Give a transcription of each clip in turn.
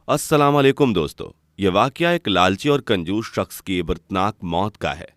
अस्सलाम वालेकुम दोस्तों। ये वाकया एक लालची और कंजूस शख्स की इबरतनाक मौत का है।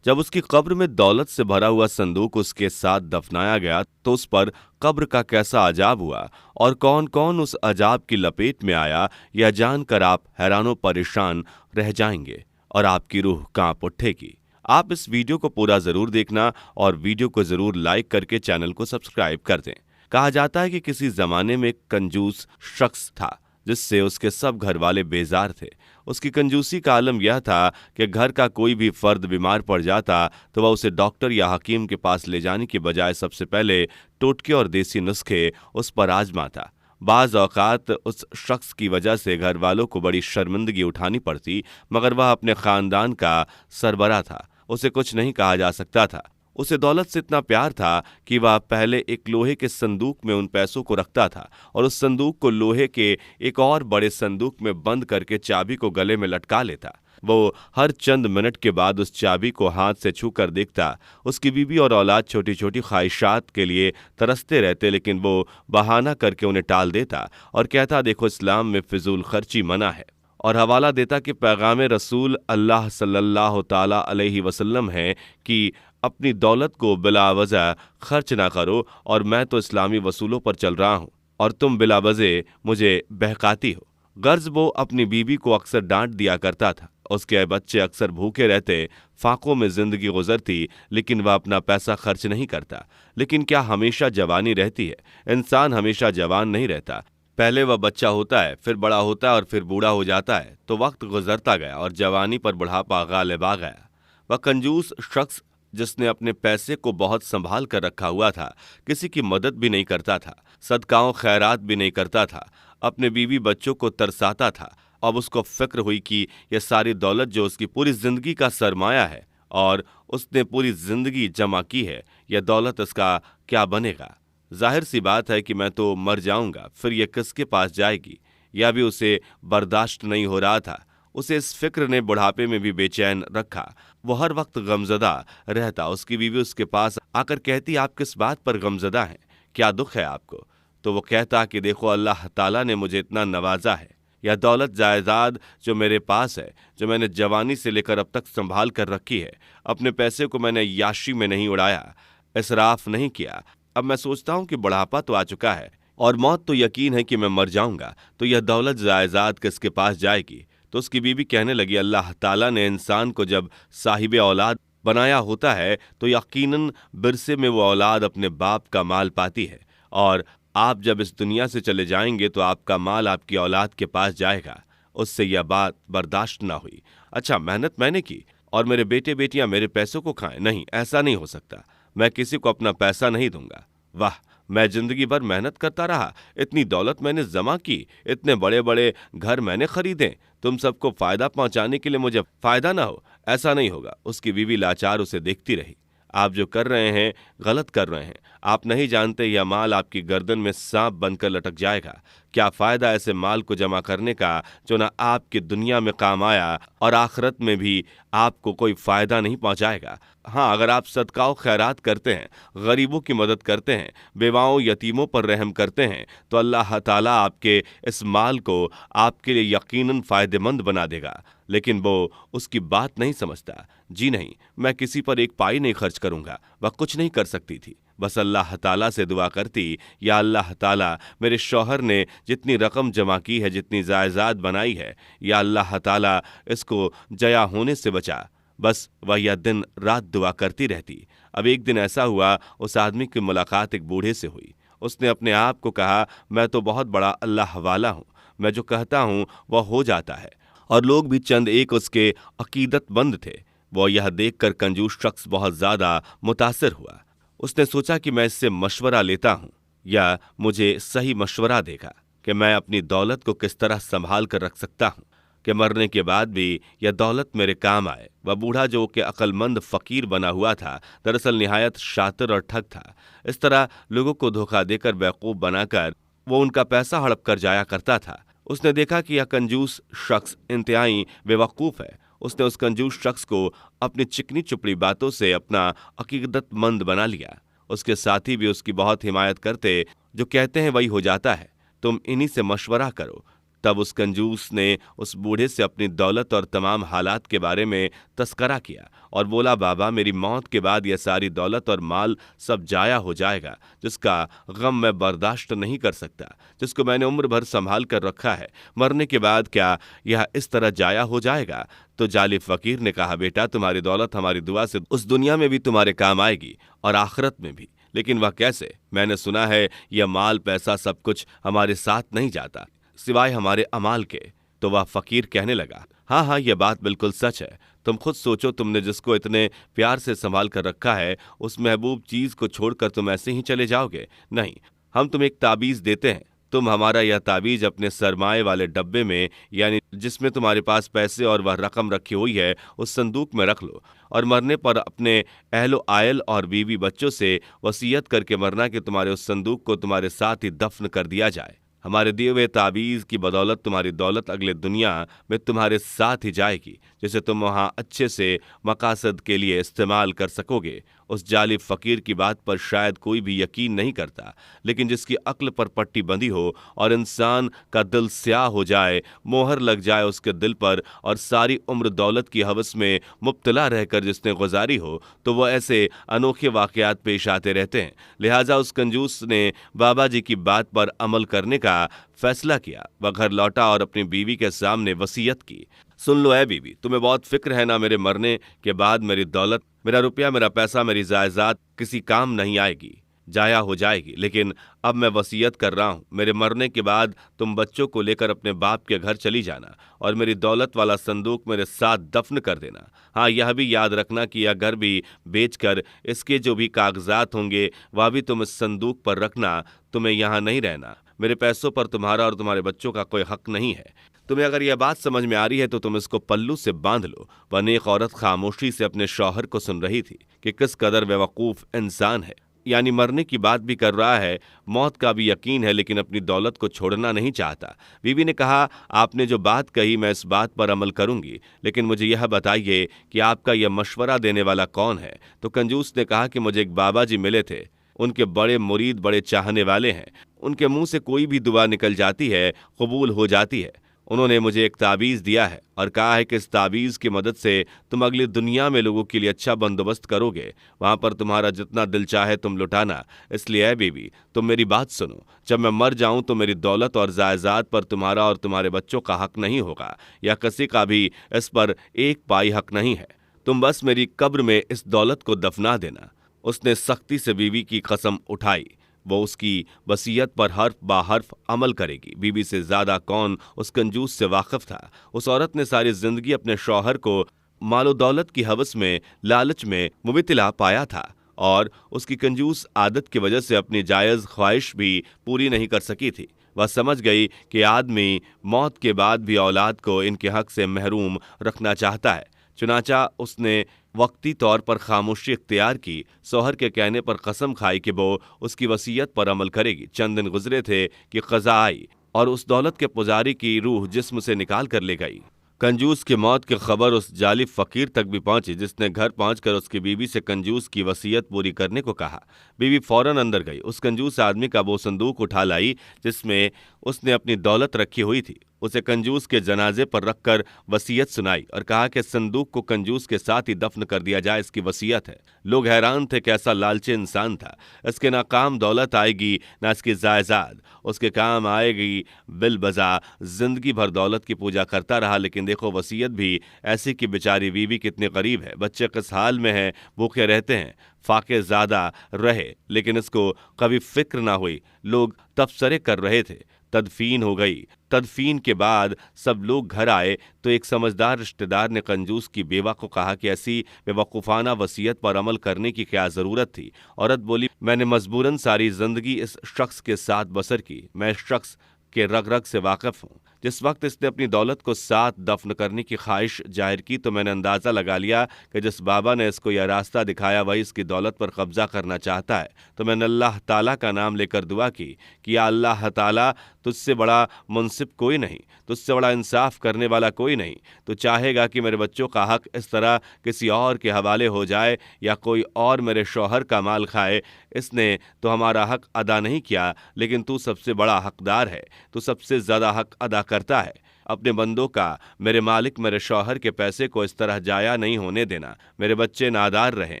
जब उसकी कब्र में दौलत से भरा हुआ संदूक उसके साथ दफनाया गया तो उस पर कब्र का कैसा अजाब हुआ और कौन कौन उस अजाब की लपेट में आया, यह जानकर आप हैरानो परेशान रह जाएंगे और आपकी रूह कांप उठेगी। आप इस वीडियो को पूरा जरूर देखना और वीडियो को जरूर लाइक करके चैनल को सब्सक्राइब कर दें। कहा जाता है कि किसी जमाने में एक कंजूस शख्स था जिससे उसके सब घर वाले बेजार थे। उसकी कंजूसी का आलम यह था कि घर का कोई भी फर्द बीमार पड़ जाता तो वह उसे डॉक्टर या हकीम के पास ले जाने की बजाय सबसे पहले टोटके और देसी नुस्खे उस पर आजमाता। बाज औकात उस शख्स की वजह से घर वालों को बड़ी शर्मिंदगी उठानी पड़ती, मगर वह अपने खानदान का सरबरा था, उसे कुछ नहीं कहा जा सकता था। उसे दौलत से इतना प्यार था कि वह पहले एक लोहे के संदूक में उन पैसों को रखता था और उस संदूक को लोहे के एक और बड़े संदूक में बंद करके चाबी को गले में लटका लेता। वो हर चंद मिनट के बाद उस चाबी को हाथ से छू कर देखता। उसकी बीवी और औलाद छोटी छोटी ख्वाहिशात के लिए तरसते रहते, लेकिन वो बहाना करके उन्हें टाल देता और कहता, देखो इस्लाम में फिजूल खर्ची मना है, और हवाला देता कि पैगाम रसूल अल्लाह सल्लल्लाहु ताला अलैहि वसल्लम है कि अपनी दौलत को बिला वजह खर्च ना करो, और मैं तो इस्लामी वसूलों पर चल रहा हूँ और तुम बिला वजह मुझे बहकाती हो। गर्ज वो अपनी बीवी को अक्सर डांट दिया करता था। उसके बच्चे अक्सर भूखे रहते, फाकों में जिंदगी गुजरती, लेकिन वह अपना पैसा खर्च नहीं करता। लेकिन क्या हमेशा जवानी रहती है? इंसान हमेशा जवान नहीं रहता। पहले वह बच्चा होता है, फिर बड़ा होता है और फिर बूढ़ा हो जाता है। तो वक्त गुजरता गया और जवानी पर बुढ़ापा गालिब आ गया। वह कंजूस शख्स जिसने अपने पैसे को बहुत संभाल कर रखा हुआ था, किसी की मदद भी नहीं करता था, सदकाओं खैरात भी नहीं करता था, अपने बीवी बच्चों को तरसाता था। अब उसको फिक्र हुई कि यह सारी दौलत जो उसकी पूरी जिंदगी का सरमाया है और उसने पूरी जिंदगी जमा की है, यह दौलत इसका क्या बनेगा। जाहिर सी बात है कि मैं तो मर जाऊंगा, फिर यह किसके पास जाएगी। यह भी उसे बर्दाश्त नहीं हो रहा था। उसे इस फिक्र ने बुढ़ापे में भी बेचैन रखा। वो हर वक्त गमजदा रहता। उसकी बीवी उसके पास आकर कहती, आप किस बात पर गमजदा हैं, क्या दुख है आपको? तो वो कहता कि देखो, अल्लाह ताला ने मुझे इतना नवाजा है, यह दौलत जायदाद जो मेरे पास है, जो मैंने जवानी से लेकर अब तक संभाल कर रखी है, अपने पैसे को मैंने याशी में नहीं उड़ाया, इसराफ नहीं किया। अब मैं सोचता हूँ कि बुढ़ापा तो आ चुका है और मौत तो यकीन है कि मैं मर जाऊंगा, तो यह दौलत जायदाद किसके पास जाएगी? तो उसकी बीवी कहने लगी, अल्लाह ताला ने इंसान को जब साहिब औलाद बनाया होता है तो यकीनन विरसे में वो औलाद अपने बाप का माल पाती है, और आप जब इस दुनिया से चले जाएंगे तो आपका माल आपकी औलाद के पास जाएगा। उससे यह बात बर्दाश्त ना हुई। अच्छा, मेहनत मैंने की और मेरे बेटे बेटियां मेरे पैसों को खाएं? नहीं, ऐसा नहीं हो सकता। मैं किसी को अपना पैसा नहीं दूंगा। वाह, मैं जिंदगी भर मेहनत करता रहा, इतनी दौलत मैंने जमा की, इतने बड़े बड़े घर मैंने खरीदे, तुम सबको फायदा पहुंचाने के लिए मुझे फायदा ना हो, ऐसा नहीं होगा। उसकी बीवी लाचार उसे देखती रही। आप जो कर रहे हैं गलत कर रहे हैं। आप नहीं जानते यह माल आपकी गर्दन में सांप बनकर लटक जाएगा। क्या फायदा ऐसे माल को जमा करने का जो ना आपकी दुनिया में काम आया और आखिरत में भी आपको कोई फायदा नहीं पहुंचाएगा। हाँ, अगर आप सदकाओ खैरात करते हैं, गरीबों की मदद करते हैं, बेवाओं यतीमों पर रहम करते हैं, तो अल्लाह ताला आपके इस माल को आपके लिए यकीनन फायदेमंद बना देगा। लेकिन वो उसकी बात नहीं समझता। जी नहीं, मैं किसी पर एक पाई नहीं खर्च करूंगा। वह कुछ नहीं कर सकती थी, बस अल्लाह ताला से दुआ करती, या अल्लाह ताला, मेरे शौहर ने जितनी रकम जमा की है, जितनी जायदाद बनाई है, या अल्लाह ताला इसको जया होने से बचा। बस वह यह दिन रात दुआ करती रहती। अब एक दिन ऐसा हुआ, उस आदमी की मुलाकात एक बूढ़े से हुई। उसने अपने आप को कहा, मैं तो बहुत बड़ा अल्लाह वाला हूँ, मैं जो कहता हूँ वह हो जाता है। और लोग भी चंद एक उसके अकीदतमंद थे। वह यह देखकर कंजूस शख्स बहुत ज्यादा मुतासिर हुआ। उसने सोचा कि मैं इससे मशवरा लेता हूँ, या मुझे सही मशवरा देगा कि मैं अपनी दौलत को किस तरह संभाल कर रख सकता हूँ कि मरने के बाद भी यह दौलत मेरे काम आए। वह बूढ़ा जो कि अक्लमंद फकीर बना हुआ था, दरअसल निहायत शातिर और ठग था। इस तरह लोगों को धोखा देकर बेवकूफ बनाकर वो उनका पैसा हड़प कर जाया करता था। उसने देखा कि यह कंजूस शख्स इंतहाई बेवकूफ है। उसने उस कंजूस शख्स को अपनी चिकनी चुपड़ी बातों से अपना अकीदतमंद बना लिया। उसके साथी भी उसकी बहुत हिमायत करते, जो कहते हैं वही हो जाता है, तुम इन्हीं से मशवरा करो, तब उस कंजूस ने उस बूढ़े से अपनी दौलत और तमाम हालात के बारे में तस्करा किया और बोला, बाबा, मेरी मौत के बाद यह सारी दौलत और माल सब जाया हो जाएगा, जिसका गम मैं बर्दाश्त नहीं कर सकता, जिसको मैंने उम्र भर संभाल कर रखा है। मरने के बाद क्या यह इस तरह जाया हो जाएगा? तो जालिम फकीर ने कहा, बेटा, तुम्हारी दौलत हमारी दुआ से उस दुनिया में भी तुम्हारे काम आएगी और आखिरत में भी। लेकिन वह कैसे? मैंने सुना है यह माल पैसा सब कुछ हमारे साथ नहीं जाता, सिवाय हमारे अमाल के। तो वह फकीर कहने लगा, हाँ हाँ, यह बात बिल्कुल सच है। तुम खुद सोचो, तुमने जिसको इतने प्यार से संभाल कर रखा है, उस महबूब चीज को छोड़कर तुम ऐसे ही चले जाओगे? नहीं, हम तुम्हें एक ताबीज देते हैं। तुम हमारा यह ताबीज अपने सरमाए वाले डब्बे में, यानी जिसमें तुम्हारे पास पैसे और वह रकम रखी हुई है, उस संदूक में रख लो और मरने पर अपने अहलो आयल और बीवी बच्चों से वसीयत करके मरना कि तुम्हारे उस संदूक को तुम्हारे साथ ही दफन कर दिया जाए। हमारे दिए हुए ताबीज़ की बदौलत तुम्हारी दौलत अगले दुनिया में तुम्हारे साथ ही जाएगी, जिसे तुम वहां अच्छे से मकासद के लिए इस्तेमाल कर सकोगे। उस जालिम फकीर की बात पर शायद कोई भी यकीन नहीं करता, लेकिन जिसकी अक्ल पर पट्टी बंधी हो और इंसान का दिल स्याह हो जाए, मोहर लग जाए उसके दिल पर, और सारी उम्र दौलत की हवस में मुब्तला रहकर जिसने गुजारी हो, तो वह ऐसे अनोखे वाक़यात पेश आते रहते हैं। लिहाजा उस कंजूस ने बाबा जी की बात पर अमल करने का फैसला किया। वह घर लौटा और अपनी बीवी के सामने वसीयत की, सुन लो ऐ बीवी, तुम्हें बहुत फिक्र है ना मेरे मरने के बाद मेरी दौलत, मेरा रुपया, मेरा पैसा, मेरी जायदाद किसी काम नहीं आएगी, जाया हो जाएगी। लेकिन अब मैं वसीयत कर रहा हूँ, मेरे मरने के बाद तुम बच्चों को लेकर अपने बाप के घर चली जाना और मेरी दौलत वाला संदूक मेरे साथ दफन कर देना। हाँ, यह भी याद रखना कि यह घर भी बेचकर इसके जो भी कागजात होंगे वह भी तुम इस संदूक पर रखना, तुम्हें यहाँ नहीं रहना। मेरे पैसों पर तुम्हारा और तुम्हारे बच्चों का कोई हक नहीं है। तुम्हें अगर यह बात समझ में आ रही है तो तुम इसको पल्लू से बांध लो। वह नेक औरत खामोशी से अपने शौहर को सुन रही थी कि किस कदर बेवकूफ़ इंसान है, यानी मरने की बात भी कर रहा है, मौत का भी यकीन है, लेकिन अपनी दौलत को छोड़ना नहीं चाहता। बीवी ने कहा, आपने जो बात कही मैं इस बात पर अमल करूंगी, लेकिन मुझे यह बताइए कि आपका यह मशवरा देने वाला कौन है? तो कंजूस ने कहा कि मुझे एक बाबा जी मिले थे, उनके बड़े मुरीद, बड़े चाहने वाले हैं, उनके मुंह से कोई भी दुआ निकल जाती है, कबूल हो जाती है। उन्होंने मुझे एक ताबीज़ दिया है और कहा है कि इस ताबीज़ की मदद से तुम अगली दुनिया में लोगों के लिए अच्छा बंदोबस्त करोगे, वहाँ पर तुम्हारा जितना दिल चाहे तुम लुटाना। इसलिए ऐ बीवी, तुम मेरी बात सुनो, जब मैं मर जाऊं तो मेरी दौलत और जायदाद पर तुम्हारा और तुम्हारे बच्चों का हक नहीं होगा, या किसी का भी इस पर एक पाई हक नहीं है। तुम बस मेरी कब्र में इस दौलत को दफना देना। उसने सख्ती से बीवी की कसम उठाई, वो उसकी वसीयत पर हर्फ बा हर्फ अमल करेगी। बीवी से ज्यादा कौन उस कंजूस से वाकिफ था? उस औरत ने सारी जिंदगी अपने शौहर को मालो दौलत की हवस में, लालच में मुबतला पाया था और उसकी कंजूस आदत की वजह से अपनी जायज़ ख्वाहिश भी पूरी नहीं कर सकी थी। वह समझ गई कि आदमी मौत के बाद भी औलाद को इनके हक से महरूम रखना चाहता है। चुनाचा उसने वक्ती तौर पर खामोशी इख्तियार की, शौहर के कहने पर कसम खाई कि वो उसकी वसीयत पर अमल करेगी। चंद दिन गुजरे थे कि क़ज़ा आई और उस दौलत के पुजारी की रूह जिस्म से निकाल कर ले गई। कंजूस की मौत की खबर उस जालिम फकीर तक भी पहुंची, जिसने घर पहुंचकर उसकी बीवी से कंजूस की वसीयत पूरी करने को कहा। बीवी फौरन अंदर गई, उस कंजूस आदमी का वो संदूक उठा लाई जिसमें उसने अपनी दौलत रखी हुई थी, उसे कंजूस के जनाजे पर रखकर वसीयत सुनाई और कहा कि संदूक को कंजूस के साथ ही दफन कर दिया जाए, इसकी वसीयत है। लोग हैरान थे कि ऐसा लालची इंसान था, इसके ना काम दौलत आएगी ना इसकी जायदाद, उसके काम आएगी बिलबजा। जिंदगी भर दौलत की पूजा करता रहा, लेकिन देखो वसीयत भी ऐसी कि बेचारी बीवी कितने करीब है, बच्चे किस हाल में हैं, भूखे रहते हैं, फाके ज़्यादा रहे, लेकिन इसको कभी फिक्र ना हुई। लोग तबसरे कर रहे थे। तदफीन हो गई। तदफीन के बाद सब लोग घर आए तो एक समझदार रिश्तेदार ने कंजूस की बेवा को कहा कि ऐसी बेवकूफ़ाना वसीयत पर अमल करने की क्या ज़रूरत थी। औरत बोली, मैंने मजबूरन सारी ज़िंदगी इस शख्स के साथ बसर की, मैं इस शख्स के रग रग से वाकिफ़ हूँ। जिस वक्त इसने अपनी दौलत को साथ दफन करने की ख्वाहिश जाहिर की तो मैंने अंदाज़ा लगा लिया कि जिस बाबा ने इसको यह रास्ता दिखाया वही इसकी दौलत पर कब्जा करना चाहता है। तो मैंने अल्लाह ताला का नाम लेकर दुआ की कि या अल्लाह ताला, तुझसे बड़ा मुनसिफ कोई नहीं, तुझसे बड़ा इंसाफ करने वाला कोई नहीं। तो चाहेगा कि मेरे बच्चों का हक इस तरह किसी और के हवाले हो जाए या कोई और मेरे शौहर का माल खाए। इसने तो हमारा हक अदा नहीं किया, लेकिन तू सबसे बड़ा हकदार है, तू सबसे ज़्यादा हक अदा करता है। अपने बंदों का मेरे मालिक मेरे शौहर के पैसे को इस तरह जाया नहीं होने देना। मेरे बच्चे नादार रहें,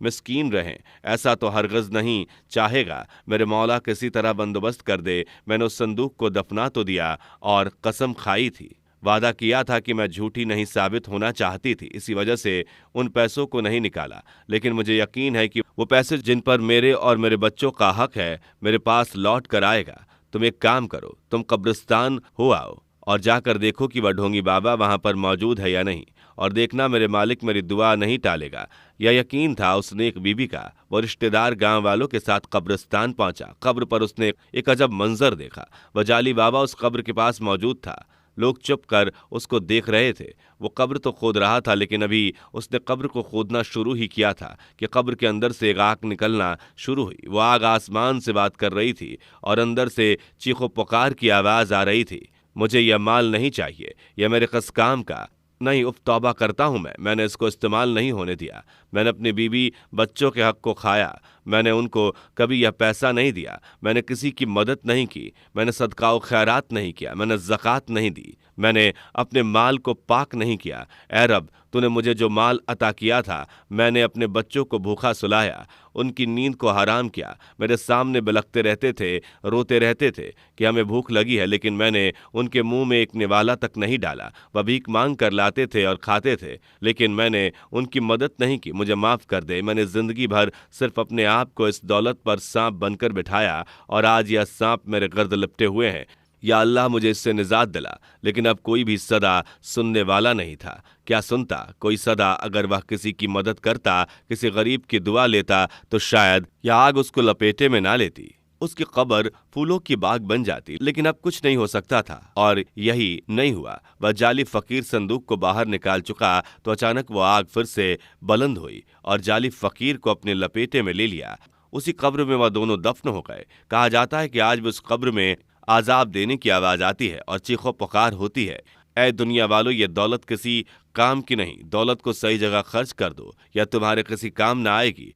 मिस्कीन रहें, ऐसा तो हरगिज़ नहीं चाहेगा। मेरे मौला किसी तरह बंदोबस्त कर दे। मैंने उस संदूक को दफना तो दिया और कसम खाई थी, वादा किया था कि मैं झूठी नहीं साबित होना चाहती थी, इसी वजह से उन पैसों को नहीं निकाला। लेकिन मुझे यकीन है कि वो पैसे जिन पर मेरे और मेरे बच्चों का हक है मेरे पास लौट कर आएगा। तुम एक काम करो, तुम कब्रिस्तान हो आओ और जाकर देखो कि वह ढोंगी बाबा वहां पर मौजूद है या नहीं, और देखना मेरे मालिक मेरी दुआ नहीं टालेगा। यह यकीन था उस नेक बीबी का। वो रिश्तेदार गांव वालों के साथ कब्रिस्तान पहुंचा। कब्र पर उसने एक अजब मंजर देखा। वह जाली बाबा उस कब्र के पास मौजूद था। लोग चुप कर उसको देख रहे थे। वो कब्र तो खोद रहा था, लेकिन अभी उसने कब्र को खोदना शुरू ही किया था कि कब्र के अंदर से एक आग निकलना शुरू हुई। वो आग आसमान से बात कर रही थी और अंदर से चीखो पुकार की आवाज आ रही थी, मुझे यह माल नहीं चाहिए, यह मेरे कस काम का नहीं। उफ, तौबा करता हूं मैंने इसको इस्तेमाल नहीं होने दिया। मैंने अपनी बीवी बच्चों के हक को खाया। मैंने उनको कभी यह पैसा नहीं दिया। मैंने किसी की मदद नहीं की। मैंने सदका व खैरात नहीं किया। मैंने ज़कात नहीं दी। मैंने अपने माल को पाक नहीं किया। ऐ रब, तूने मुझे जो माल अता किया था, मैंने अपने बच्चों को भूखा सुलाया, उनकी नींद को हराम किया। मेरे सामने बिलखते रहते थे, रोते रहते थे कि हमें भूख लगी है, लेकिन मैंने उनके मुंह में एक निवाला तक नहीं डाला। वह भीख मांग कर लाते थे और खाते थे, लेकिन मैंने उनकी मदद नहीं की। मुझे माफ़ कर दे। मैंने ज़िंदगी भर सिर्फ अपने आप को इस दौलत पर सांप बनकर बिठाया और आज यह सांप मेरे गर्द लिपटे हुए हैं। या अल्लाह, मुझे इससे निजात दिला। लेकिन अब कोई भी सदा सुनने वाला नहीं था। क्या सुनता कोई सदा? अगर वह किसी की मदद करता, किसी गरीब की दुआ लेता, तो शायद यह आग उसको लपेटे में ना लेती, उसकी कब्र फूलों की बाग बन जाती। लेकिन अब कुछ नहीं हो सकता था, और यही नहीं हुआ। वह जाली फकीर संदूक को बाहर निकाल चुका तो अचानक वो आग फिर से बुलंद हुई और जाली फकीर को अपने लपेटे में ले लिया। उसी कब्र में वह दोनों दफन हो गए। कहा जाता है कि आज भी उस कब्र में आजाब देने की आवाज आती है और चीखो पुकार होती है, ऐ दुनिया वालों, ये दौलत किसी काम की नहीं। दौलत को सही जगह खर्च कर दो या तुम्हारे किसी काम ना आएगी।